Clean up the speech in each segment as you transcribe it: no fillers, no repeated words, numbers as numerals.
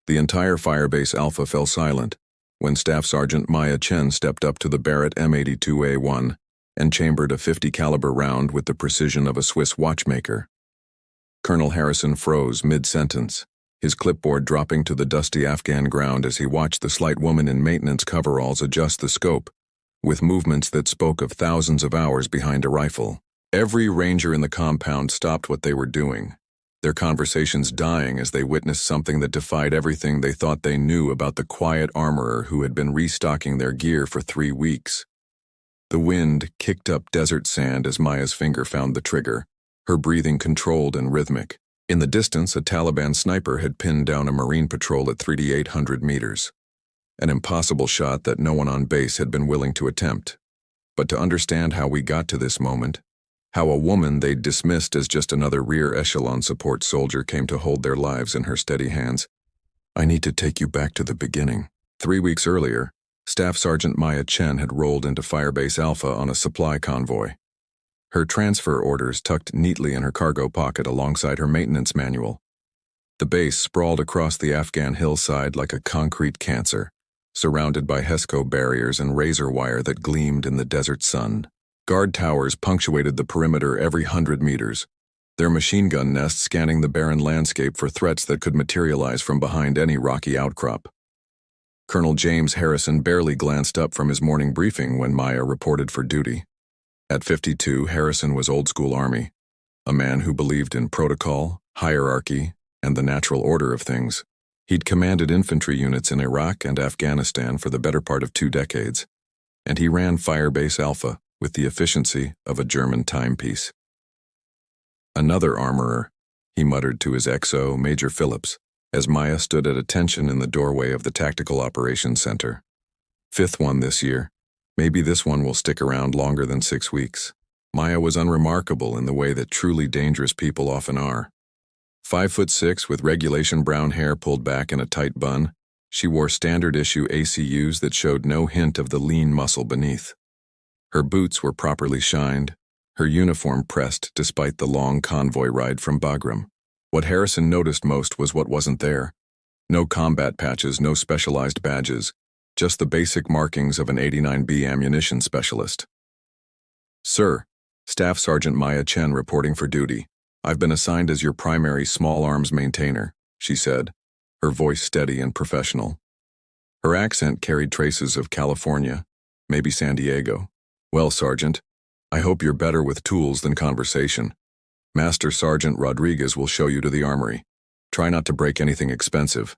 The entire Firebase Alpha fell silent when Staff Sergeant Maya Chen stepped up to the Barrett M82A1 and chambered a .50 caliber round with the precision of a Swiss watchmaker. Colonel Harrison froze mid-sentence, his clipboard dropping to the dusty Afghan ground as he watched the slight woman in maintenance coveralls adjust the scope, with movements that spoke of thousands of hours behind a rifle. Every ranger in the compound stopped what they were doing, their conversations dying as they witnessed something that defied everything they thought they knew about the quiet armorer who had been restocking their gear for 3 weeks. The wind kicked up desert sand as Maya's finger found the trigger, her breathing controlled and rhythmic. In the distance, a Taliban sniper had pinned down a Marine patrol at 3,800 meters. An impossible shot that no one on base had been willing to attempt. But to understand how we got to this moment, how a woman they'd dismissed as just another rear echelon support soldier came to hold their lives in her steady hands, I need to take you back to the beginning. 3 weeks earlier, Staff Sergeant Maya Chen had rolled into Firebase Alpha on a supply convoy. Her transfer orders tucked neatly in her cargo pocket alongside her maintenance manual. The base sprawled across the Afghan hillside like a concrete cancer, surrounded by HESCO barriers and razor wire that gleamed in the desert sun. Guard towers punctuated the perimeter every 100 meters, their machine gun nests scanning the barren landscape for threats that could materialize from behind any rocky outcrop. Colonel James Harrison barely glanced up from his morning briefing when Maya reported for duty. At 52, Harrison was old-school Army, a man who believed in protocol, hierarchy, and the natural order of things. He'd commanded infantry units in Iraq and Afghanistan for the better part of 2 decades, and he ran Firebase Alpha with the efficiency of a German timepiece. Another armorer, he muttered to his XO, Major Phillips, as Maya stood at attention in the doorway of the Tactical Operations Center. 5th one this year. Maybe this one will stick around longer than 6 weeks. Maya was unremarkable in the way that truly dangerous people often are. 5'6" with regulation brown hair pulled back in a tight bun, she wore standard-issue ACUs that showed no hint of the lean muscle beneath. Her boots were properly shined, her uniform pressed despite the long convoy ride from Bagram. What Harrison noticed most was what wasn't there. No combat patches, no specialized badges, just the basic markings of an 89B ammunition specialist. Sir, Staff Sergeant Maya Chen reporting for duty. I've been assigned as your primary small arms maintainer, she said, her voice steady and professional. Her accent carried traces of California, maybe San Diego. Well, Sergeant, I hope you're better with tools than conversation. Master Sergeant Rodriguez will show you to the armory. Try not to break anything expensive.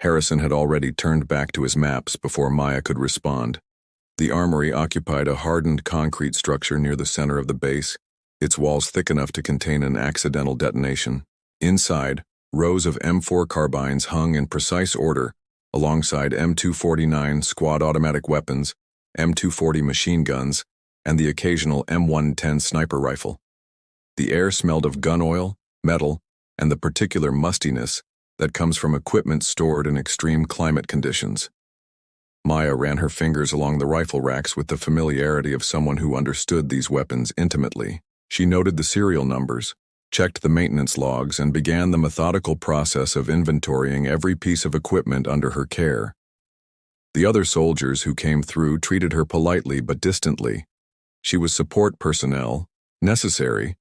Harrison had already turned back to his maps before Maya could respond. The armory occupied a hardened concrete structure near the center of the base, its walls thick enough to contain an accidental detonation. Inside, rows of M4 carbines hung in precise order, alongside M249 squad automatic weapons, M240 machine guns, and the occasional M110 sniper rifle. The air smelled of gun oil, metal, and the particular mustiness that comes from equipment stored in extreme climate conditions. Maya ran her fingers along the rifle racks with the familiarity of someone who understood these weapons intimately. She noted the serial numbers, checked the maintenance logs, and began the methodical process of inventorying every piece of equipment under her care. The other soldiers who came through treated her politely but distantly. She was support personnel, necessary,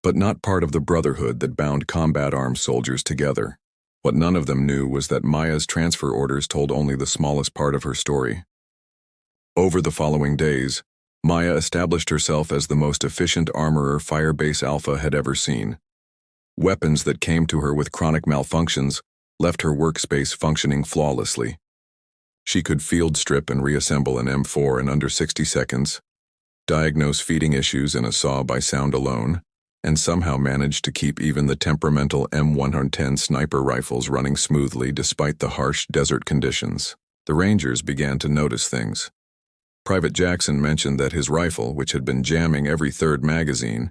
but not part of the brotherhood that bound combat arms soldiers together. What none of them knew was that Maya's transfer orders told only the smallest part of her story. Over the following days, Maya established herself as the most efficient armorer Firebase Alpha had ever seen. Weapons that came to her with chronic malfunctions left her workspace functioning flawlessly. She could field strip and reassemble an M4 in under 60 seconds, diagnose feeding issues in a saw by sound alone, and somehow managed to keep even the temperamental M110 sniper rifles running smoothly despite the harsh desert conditions. The Rangers began to notice things. Private Jackson mentioned that his rifle, which had been jamming every 3rd magazine,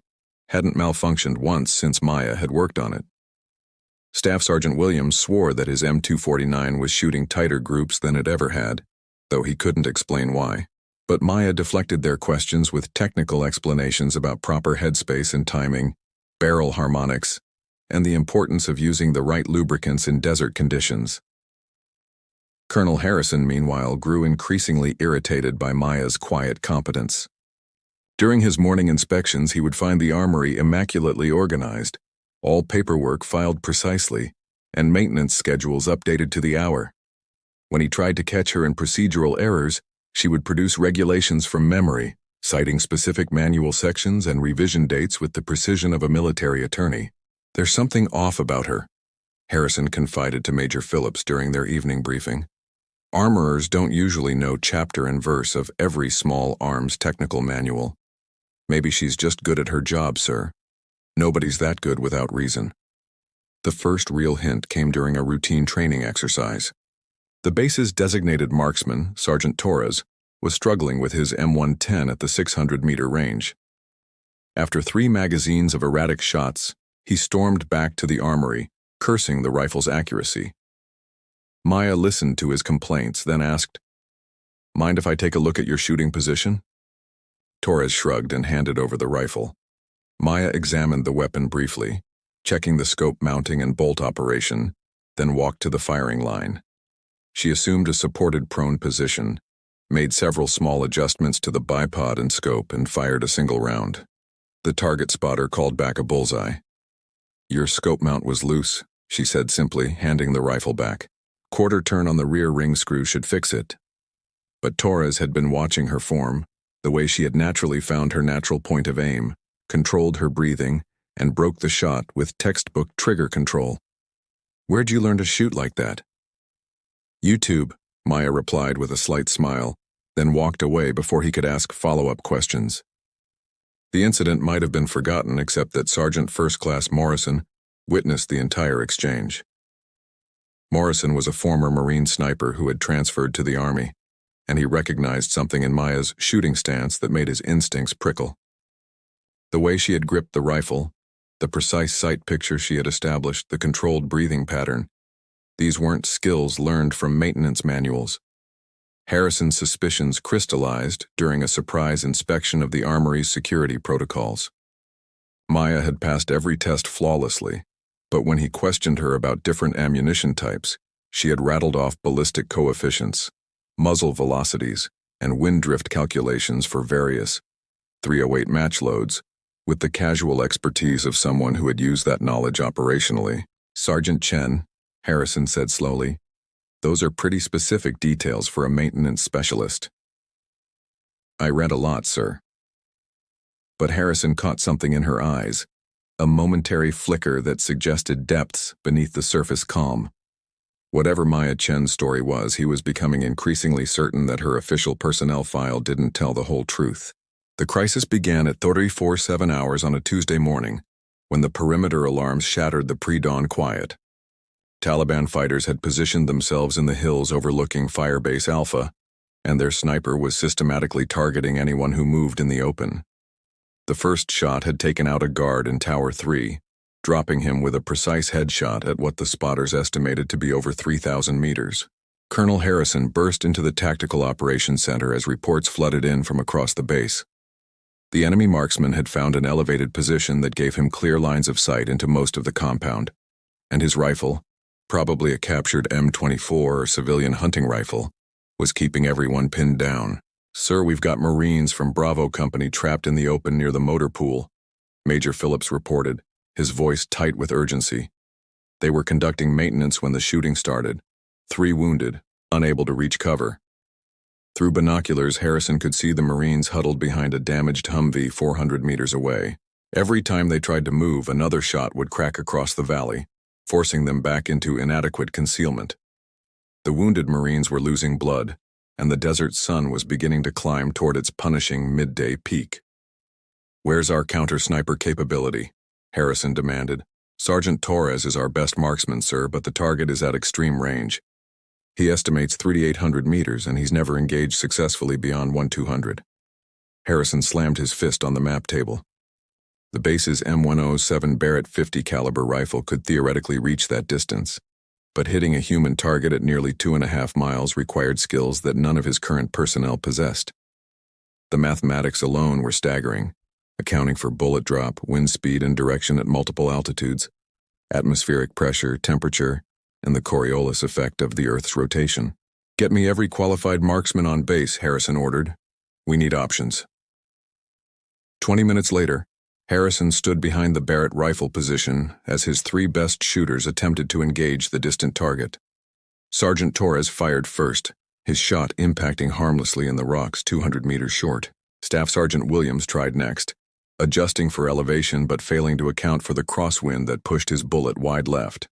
hadn't malfunctioned once since Maya had worked on it. Staff Sergeant Williams swore that his M249 was shooting tighter groups than it ever had, though he couldn't explain why. But Maya deflected their questions with technical explanations about proper headspace and timing, barrel harmonics, and the importance of using the right lubricants in desert conditions. Colonel Harrison, meanwhile, grew increasingly irritated by Maya's quiet competence. During his morning inspections, he would find the armory immaculately organized, all paperwork filed precisely, and maintenance schedules updated to the hour. When he tried to catch her in procedural errors, she would produce regulations from memory, citing specific manual sections and revision dates with the precision of a military attorney. "There's something off about her," Harrison confided to Major Phillips during their evening briefing. "Armorers don't usually know chapter and verse of every small arms technical manual. Maybe she's just good at her job, sir. Nobody's that good without reason." The first real hint came during a routine training exercise. The base's designated marksman, Sergeant Torres, was struggling with his M110 at the 600-meter range. After 3 magazines of erratic shots, he stormed back to the armory, cursing the rifle's accuracy. Maya listened to his complaints, then asked, "Mind if I take a look at your shooting position?" Torres shrugged and handed over the rifle. Maya examined the weapon briefly, checking the scope mounting and bolt operation, then walked to the firing line. She assumed a supported prone position, made several small adjustments to the bipod and scope, and fired a single round. The target spotter called back a bullseye. "Your scope mount was loose," she said simply, handing the rifle back. "Quarter turn on the rear ring screw should fix it." But Torres had been watching her form, the way she had naturally found her natural point of aim, controlled her breathing, and broke the shot with textbook trigger control. "Where'd you learn to shoot like that?" "YouTube," Maya replied with a slight smile, then walked away before he could ask follow-up questions. The incident might have been forgotten except that Sergeant First Class Morrison witnessed the entire exchange. Morrison was a former Marine sniper who had transferred to the Army, and he recognized something in Maya's shooting stance that made his instincts prickle. The way she had gripped the rifle, the precise sight picture she had established, the controlled breathing pattern, these weren't skills learned from maintenance manuals. Harrison's suspicions crystallized during a surprise inspection of the Armory's security protocols. Maya had passed every test flawlessly, but when he questioned her about different ammunition types, she had rattled off ballistic coefficients, muzzle velocities, and wind drift calculations for various .308 match loads, with the casual expertise of someone who had used that knowledge operationally. "Sergeant Chen," Harrison said slowly, "those are pretty specific details for a maintenance specialist." "I read a lot, sir." But Harrison caught something in her eyes, a momentary flicker that suggested depths beneath the surface calm. Whatever Maya Chen's story was, he was becoming increasingly certain that her official personnel file didn't tell the whole truth. The crisis began at 3:47 hours on a Tuesday morning, when the perimeter alarms shattered the pre-dawn quiet. Taliban fighters had positioned themselves in the hills overlooking Firebase Alpha, and their sniper was systematically targeting anyone who moved in the open. The first shot had taken out a guard in Tower 3, dropping him with a precise headshot at what the spotters estimated to be over 3,000 meters. Colonel Harrison burst into the Tactical Operations Center as reports flooded in from across the base. The enemy marksman had found an elevated position that gave him clear lines of sight into most of the compound, and his rifle, probably a captured M24 or civilian hunting rifle, was keeping everyone pinned down. "Sir, we've got Marines from Bravo Company trapped in the open near the motor pool," Major Phillips reported, his voice tight with urgency. "They were conducting maintenance when the shooting started. 3 wounded, unable to reach cover." Through binoculars, Harrison could see the Marines huddled behind a damaged Humvee 400 meters away. Every time they tried to move, another shot would crack across the valley, forcing them back into inadequate concealment. The wounded Marines were losing blood, and the desert sun was beginning to climb toward its punishing midday peak. "Where's our counter-sniper capability?" Harrison demanded. "Sergeant Torres is our best marksman, sir, but the target is at extreme range. He estimates 3,800 meters, and he's never engaged successfully beyond 1,200. Harrison slammed his fist on the map table. The base's M107 Barrett 50 caliber rifle could theoretically reach that distance, but hitting a human target at nearly 2.5 miles required skills that none of his current personnel possessed. The mathematics alone were staggering, accounting for bullet drop, wind speed, and direction at multiple altitudes. atmospheric pressure, temperature, and the Coriolis effect of the Earth's rotation. "Get me every qualified marksman on base," Harrison ordered. "We need options." 20 minutes later, Harrison stood behind the Barrett rifle position as his 3 best shooters attempted to engage the distant target. Sergeant Torres fired first, his shot impacting harmlessly in the rocks 200 meters short. Staff Sergeant Williams tried next, adjusting for elevation but failing to account for the crosswind that pushed his bullet wide left.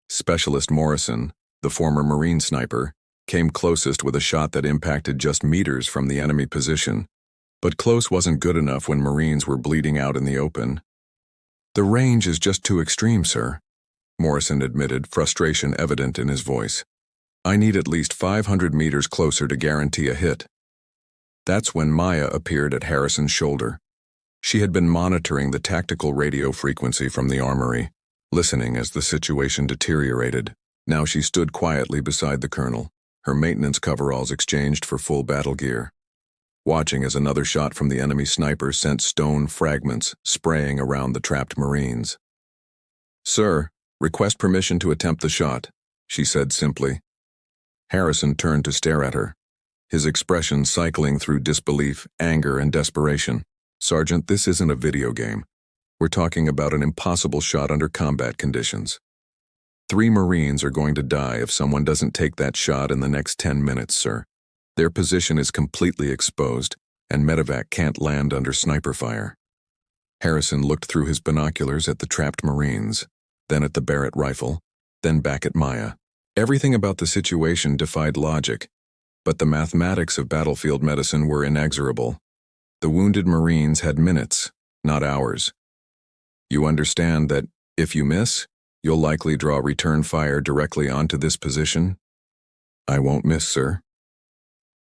Specialist Morrison, the former Marine sniper, came closest with a shot that impacted just meters from the enemy position, but close wasn't good enough when Marines were bleeding out in the open. "The range is just too extreme, sir," Morrison admitted, frustration evident in his voice. "I need at least 500 meters closer to guarantee a hit." That's when Maya appeared at Harrison's shoulder. She had been monitoring the tactical radio frequency from the Armory, listening as the situation deteriorated. Now she stood quietly beside the colonel, her maintenance coveralls exchanged for full battle gear, watching as another shot from the enemy sniper sent stone fragments spraying around the trapped Marines. "Sir, request permission to attempt the shot," she said simply. Harrison turned to stare at her, his expression cycling through disbelief, anger, and desperation. "Sergeant, this isn't a video game. We're talking about an impossible shot under combat conditions. 3 Marines are going to die if someone doesn't take that shot in the next 10 minutes, sir. Their position is completely exposed, and medevac can't land under sniper fire." Harrison looked through his binoculars at the trapped Marines, then at the Barrett rifle, then back at Maya. Everything about the situation defied logic, but the mathematics of battlefield medicine were inexorable. The wounded Marines had minutes, not hours. "You understand that, if you miss, you'll likely draw return fire directly onto this position?" "I won't miss, sir."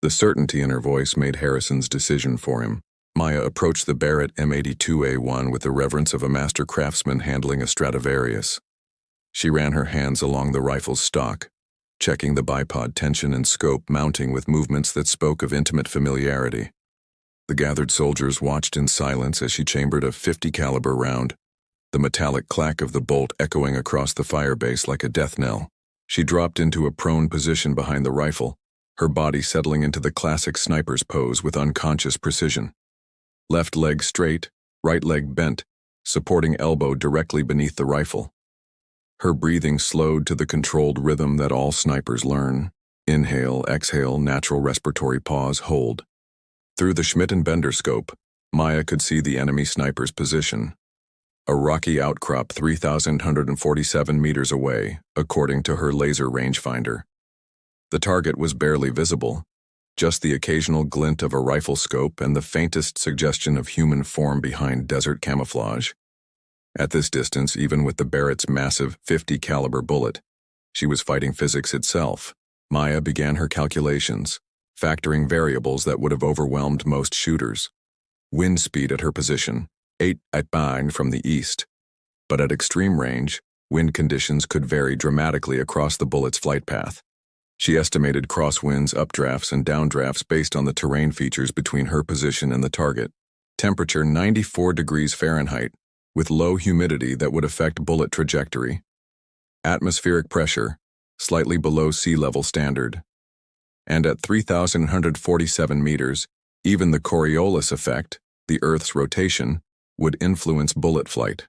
The certainty in her voice made Harrison's decision for him. Maya approached the Barrett M82A1 with the reverence of a master craftsman handling a Stradivarius. She ran her hands along the rifle's stock, checking the bipod tension and scope mounting with movements that spoke of intimate familiarity. The gathered soldiers watched in silence as she chambered a .50 caliber round, the metallic clack of the bolt echoing across the firebase like a death knell. She dropped into a prone position behind the rifle, her body settling into the classic sniper's pose with unconscious precision. Left leg straight, right leg bent, supporting elbow directly beneath the rifle. Her breathing slowed to the controlled rhythm that all snipers learn. Inhale, exhale, natural respiratory pause, hold. Through the Schmidt and Bender scope, Maya could see the enemy sniper's position. A rocky outcrop 3,147 meters away, according to her laser rangefinder. The target was barely visible, just the occasional glint of a rifle scope and the faintest suggestion of human form behind desert camouflage. At this distance, even with the Barrett's massive .50 caliber bullet, she was fighting physics itself. Maya began her calculations, factoring variables that would have overwhelmed most shooters. Wind speed at her position, 8 at 9 from the east. But at extreme range, wind conditions could vary dramatically across the bullet's flight path. She estimated crosswinds, updrafts, and downdrafts based on the terrain features between her position and the target. Temperature 94 degrees Fahrenheit, with low humidity that would affect bullet trajectory. Atmospheric pressure, slightly below sea level standard. And at 3,147 meters, even the Coriolis effect, the Earth's rotation, would influence bullet flight.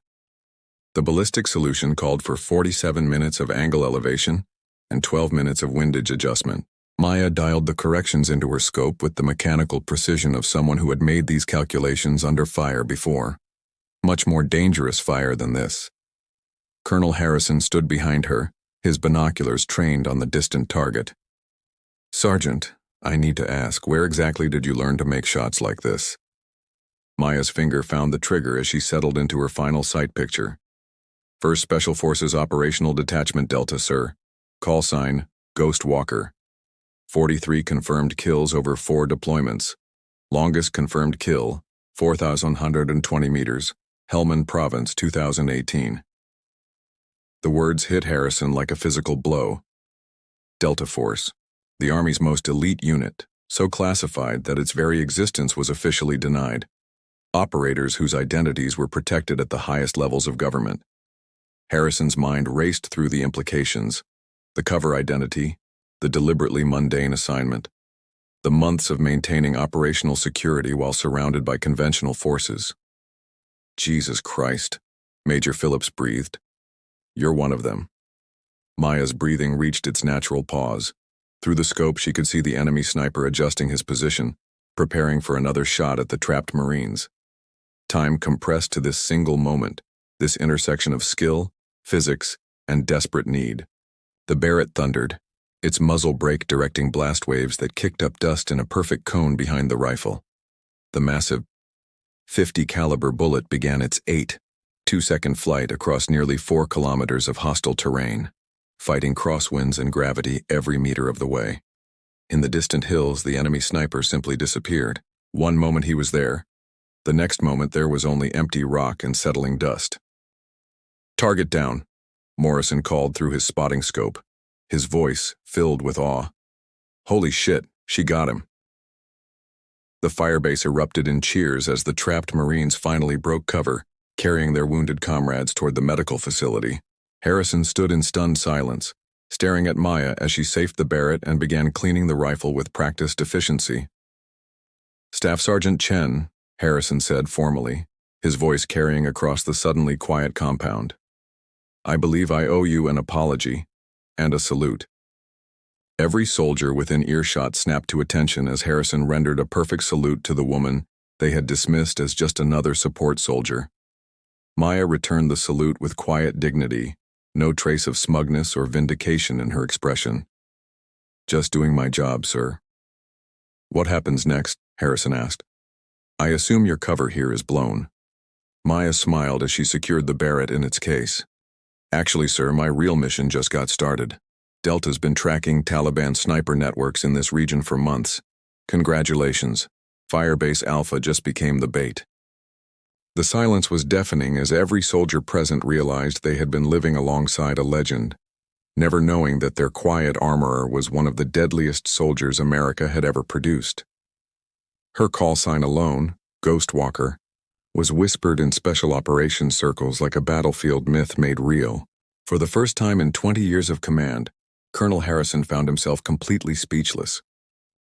The ballistic solution called for 47 minutes of angle elevation and 12 minutes of windage adjustment. Maya dialed the corrections into her scope with the mechanical precision of someone who had made these calculations under fire before. Much more dangerous fire than this. Colonel Harrison stood behind her, his binoculars trained on the distant target. "Sergeant, I need to ask, where exactly did you learn to make shots like this?" Maya's finger found the trigger as she settled into her final sight picture. "1st Special Forces Operational Detachment Delta, sir. Call sign, Ghost Walker. 43 confirmed kills over 4 deployments. Longest confirmed kill, 4,120 meters, Helmand Province, 2018. The words hit Harrison like a physical blow. Delta Force, the Army's most elite unit, so classified that its very existence was officially denied. Operators whose identities were protected at the highest levels of government. Harrison's mind raced through the implications. The cover identity, the deliberately mundane assignment, the months of maintaining operational security while surrounded by conventional forces. Jesus Christ, Major Phillips breathed. You're one of them. Maya's breathing reached its natural pause. Through the scope, she could see the enemy sniper adjusting his position, preparing for another shot at the trapped Marines. Time compressed to this single moment, this intersection of skill, physics, and desperate need. The Barrett thundered, its muzzle brake directing blast waves that kicked up dust in a perfect cone behind the rifle. The massive .50 caliber bullet began its 2-second flight across nearly 4 kilometers of hostile terrain, fighting crosswinds and gravity every meter of the way. In the distant hills, the enemy sniper simply disappeared. One moment he was there. The next moment there was only empty rock and settling dust. Target down, Morrison called through his spotting scope, his voice filled with awe. Holy shit, she got him. The firebase erupted in cheers as the trapped Marines finally broke cover, carrying their wounded comrades toward the medical facility. Harrison stood in stunned silence, staring at Maya as she safed the Barrett and began cleaning the rifle with practiced efficiency. Staff Sergeant Chen, Harrison said formally, his voice carrying across the suddenly quiet compound. I believe I owe you an apology and a salute. Every soldier within earshot snapped to attention as Harrison rendered a perfect salute to the woman they had dismissed as just another support soldier. Maya returned the salute with quiet dignity, no trace of smugness or vindication in her expression. Just doing my job, sir. What happens next? Harrison asked. I assume your cover here is blown. Maya smiled as she secured the Barrett in its case. Actually, sir, my real mission just got started. Delta's been tracking Taliban sniper networks in this region for months. Congratulations. Firebase Alpha just became the bait. The silence was deafening as every soldier present realized they had been living alongside a legend, never knowing that their quiet armorer was one of the deadliest soldiers America had ever produced. Her call sign alone, Ghost Walker, was whispered in special operations circles like a battlefield myth made real. For the first time in 20 years of command, Colonel Harrison found himself completely speechless.